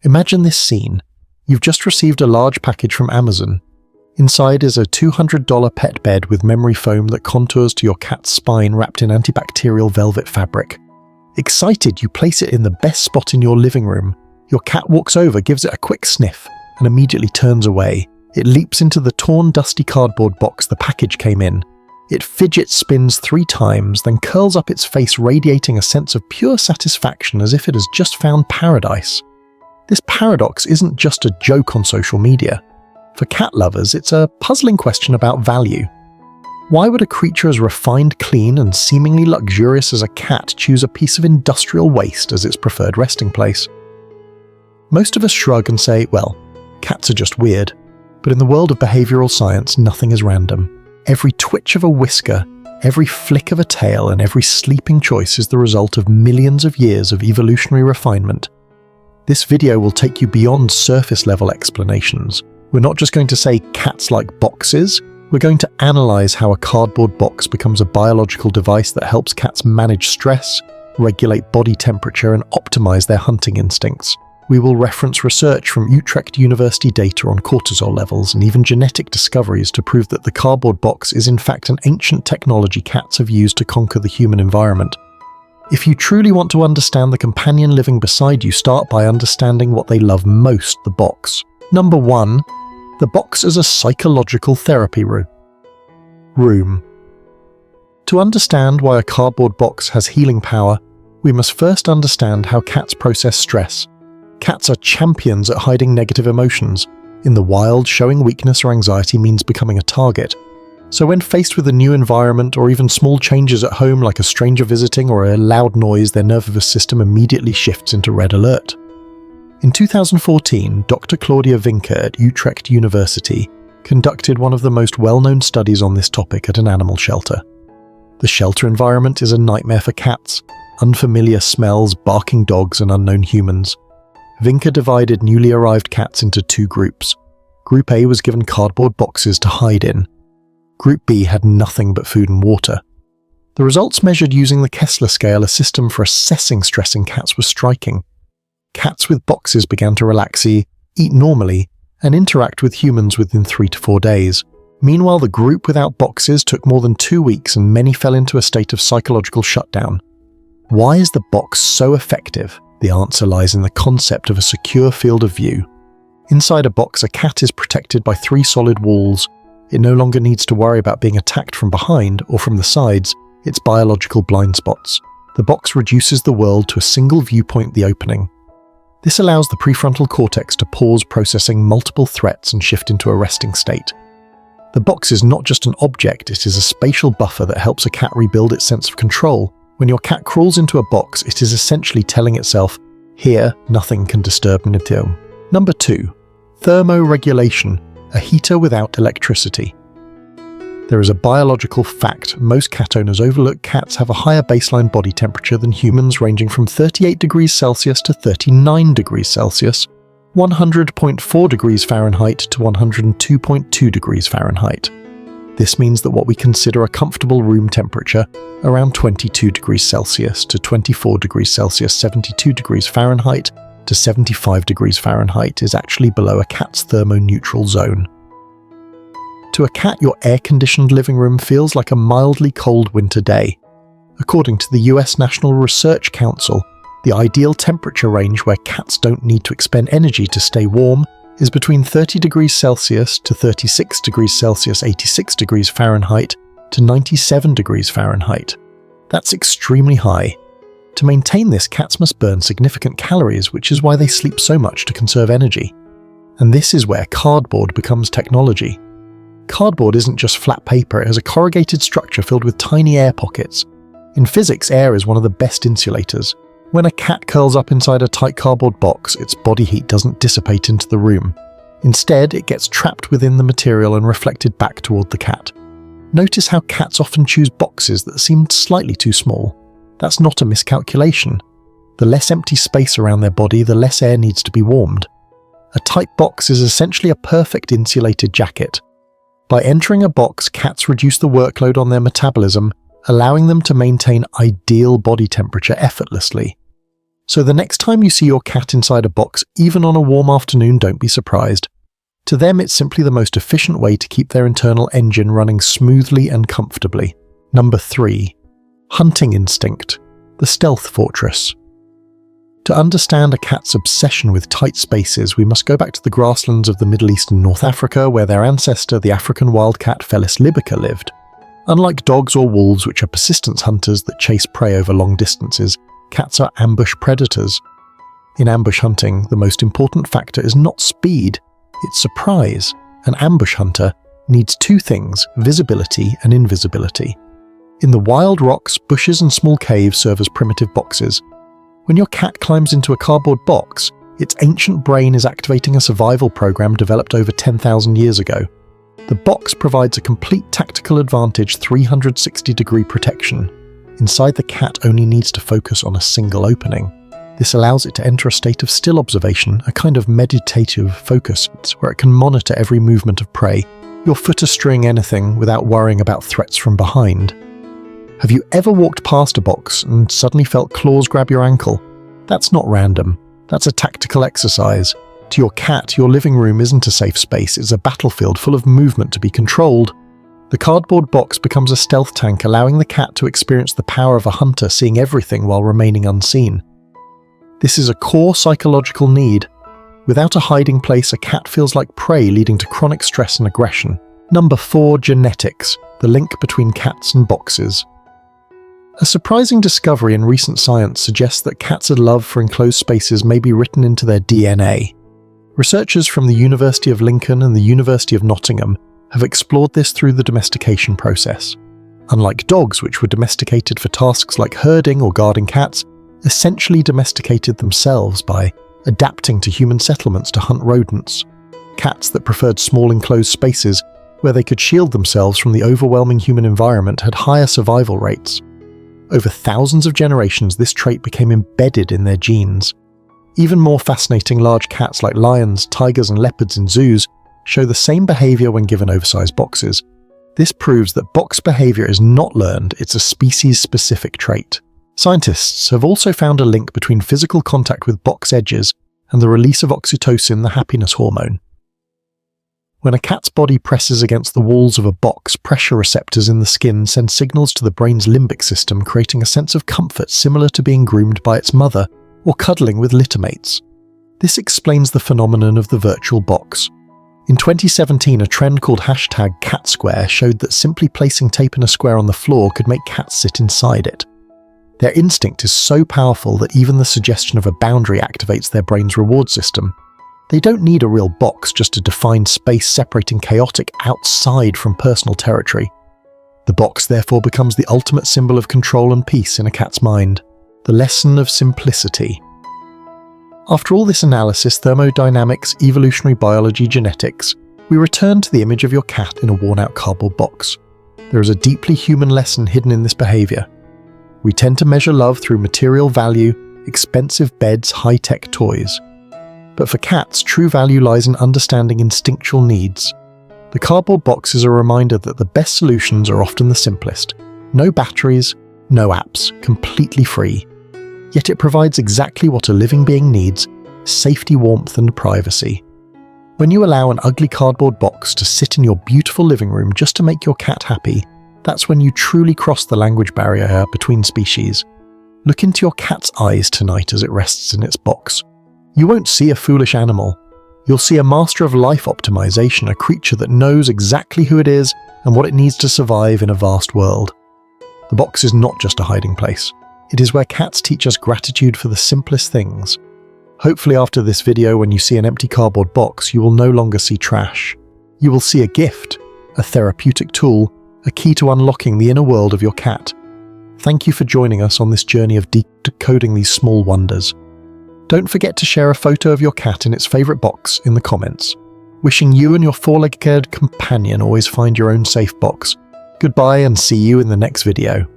Imagine this scene. You've just received a large package from Amazon. Inside is a $200 pet bed with memory foam that contours to your cat's spine wrapped in antibacterial velvet fabric. Excited, you place it in the best spot in your living room. Your cat walks over, gives it a quick sniff, and immediately turns away. It leaps into the torn, dusty cardboard box the package came in. It fidget spins 3 times, then curls up its face, radiating a sense of pure satisfaction as if it has just found paradise. This paradox isn't just a joke on social media. For cat lovers, it's a puzzling question about value. Why would a creature as refined, clean, and seemingly luxurious as a cat choose a piece of industrial waste as its preferred resting place? Most of us shrug and say, well, cats are just weird. But in the world of behavioral science, nothing is random. Every twitch of a whisker, every flick of a tail, and every sleeping choice is the result of millions of years of evolutionary refinement. This video will take you beyond surface-level explanations. We're not just going to say cats like boxes, we're going to analyze how a cardboard box becomes a biological device that helps cats manage stress, regulate body temperature, and optimize their hunting instincts. We will reference research from Utrecht University data on cortisol levels and even genetic discoveries to prove that the cardboard box is in fact an ancient technology cats have used to conquer the human environment. If you truly want to understand the companion living beside you, start by understanding what they love most, the box. Number 1. The box as a psychological therapy room. To understand why a cardboard box has healing power, we must first understand how cats process stress. Cats are champions at hiding negative emotions. In the wild, showing weakness or anxiety means becoming a target. So when faced with a new environment or even small changes at home like a stranger visiting or a loud noise, their nervous system immediately shifts into red alert. In 2014, Dr. Claudia Vinker at Utrecht University conducted one of the most well-known studies on this topic at an animal shelter. The shelter environment is a nightmare for cats, unfamiliar smells, barking dogs, and unknown humans. Vinker divided newly arrived cats into 2 groups. Group A was given cardboard boxes to hide in. Group B had nothing but food and water. The results measured using the Kessler scale, a system for assessing stress in cats, was striking. Cats with boxes began to relax, eat normally, and interact with humans within 3 to 4 days. Meanwhile, the group without boxes took more than 2 weeks and many fell into a state of psychological shutdown. Why is the box so effective? The answer lies in the concept of a secure field of view. Inside a box, a cat is protected by 3 solid walls. It no longer needs to worry about being attacked from behind or from the sides, its biological blind spots. The box reduces the world to a single viewpoint, the opening. This allows the prefrontal cortex to pause processing multiple threats and shift into a resting state. The box is not just an object, it is a spatial buffer that helps a cat rebuild its sense of control. When your cat crawls into a box, it is essentially telling itself, here, nothing can disturb me. Number 2. Thermoregulation, a heater without electricity. There is a biological fact: most cat owners overlook cats have a higher baseline body temperature than humans, ranging from 38 degrees Celsius to 39 degrees Celsius, 100.4 degrees Fahrenheit to 102.2 degrees Fahrenheit. This means that what we consider a comfortable room temperature, around 22 degrees Celsius to 24 degrees Celsius, 72 degrees Fahrenheit to 75 degrees Fahrenheit, is actually below a cat's thermoneutral zone. To a cat, your air-conditioned living room feels like a mildly cold winter day. According to the US National Research Council, the ideal temperature range where cats don't need to expend energy to stay warm is between 30 degrees Celsius to 36 degrees Celsius, 86 degrees Fahrenheit to 97 degrees Fahrenheit. That's extremely high. To maintain this, cats must burn significant calories, which is why they sleep so much to conserve energy. And this is where cardboard becomes technology. Cardboard isn't just flat paper, it has a corrugated structure filled with tiny air pockets. In physics, air is one of the best insulators. When a cat curls up inside a tight cardboard box, its body heat doesn't dissipate into the room. Instead, it gets trapped within the material and reflected back toward the cat. Notice how cats often choose boxes that seem slightly too small. That's not a miscalculation. The less empty space around their body, the less air needs to be warmed. A tight box is essentially a perfect insulated jacket. By entering a box, cats reduce the workload on their metabolism, allowing them to maintain ideal body temperature effortlessly. So the next time you see your cat inside a box, even on a warm afternoon, don't be surprised. To them, it's simply the most efficient way to keep their internal engine running smoothly and comfortably. Number 3. Hunting instinct, the stealth fortress. To understand a cat's obsession with tight spaces, we must go back to the grasslands of the Middle East and North Africa, where their ancestor, the African wildcat Felis libica, lived. Unlike dogs or wolves, which are persistent hunters that chase prey over long distances, cats are ambush predators. In ambush hunting, the most important factor is not speed, it's surprise. An ambush hunter needs 2 things, visibility and invisibility. In the wild, rocks, bushes and small caves serve as primitive boxes. When your cat climbs into a cardboard box, its ancient brain is activating a survival program developed over 10,000 years ago. The box provides a complete tactical advantage, 360-degree protection. Inside, the cat only needs to focus on a single opening. This allows it to enter a state of still observation, a kind of meditative focus, where it can monitor every movement of prey, your foot astraying anything without worrying about threats from behind. Have you ever walked past a box and suddenly felt claws grab your ankle? That's not random. That's a tactical exercise. To your cat, your living room isn't a safe space, it's a battlefield full of movement to be controlled. The cardboard box becomes a stealth tank, allowing the cat to experience the power of a hunter, seeing everything while remaining unseen. This is a core psychological need. Without a hiding place, a cat feels like prey, leading to chronic stress and aggression. Number 4. Genetics, the link between cats and boxes. A surprising discovery in recent science suggests that cats' love for enclosed spaces may be written into their DNA. Researchers from the University of Lincoln and the University of Nottingham have explored this through the domestication process. Unlike dogs, which were domesticated for tasks like herding or guarding, cats essentially domesticated themselves by adapting to human settlements to hunt rodents. Cats that preferred small enclosed spaces where they could shield themselves from the overwhelming human environment had higher survival rates. Over thousands of generations, this trait became embedded in their genes. Even more fascinating, large cats like lions, tigers and leopards in zoos show the same behavior when given oversized boxes. This proves that box behavior is not learned, it's a species-specific trait. Scientists have also found a link between physical contact with box edges and the release of oxytocin, the happiness hormone. When a cat's body presses against the walls of a box, pressure receptors in the skin send signals to the brain's limbic system, creating a sense of comfort similar to being groomed by its mother or cuddling with littermates. This explains the phenomenon of the virtual box. In 2017, a trend called #CatSquare showed that simply placing tape in a square on the floor could make cats sit inside it. Their instinct is so powerful that even the suggestion of a boundary activates their brain's reward system. They don't need a real box, just a defined space separating chaotic outside from personal territory. The box therefore becomes the ultimate symbol of control and peace in a cat's mind. The lesson of simplicity. After all this analysis, thermodynamics, evolutionary biology, genetics, we return to the image of your cat in a worn-out cardboard box. There is a deeply human lesson hidden in this behavior. We tend to measure love through material value, expensive beds, high-tech toys. But for cats, true value lies in understanding instinctual needs. The cardboard box is a reminder that the best solutions are often the simplest. No batteries, no apps, completely free. Yet it provides exactly what a living being needs: safety, warmth and privacy. When you allow an ugly cardboard box to sit in your beautiful living room just to make your cat happy, that's when you truly cross the language barrier between species. Look into your cat's eyes tonight as it rests in its box. You won't see a foolish animal. You'll see a master of life optimization, a creature that knows exactly who it is and what it needs to survive in a vast world. The box is not just a hiding place. It is where cats teach us gratitude for the simplest things. Hopefully after this video, when you see an empty cardboard box, you will no longer see trash. You will see a gift, a therapeutic tool, a key to unlocking the inner world of your cat. Thank you for joining us on this journey of decoding these small wonders. Don't forget to share a photo of your cat in its favourite box in the comments. Wishing you and your four-legged companion always find your own safe box. Goodbye and see you in the next video.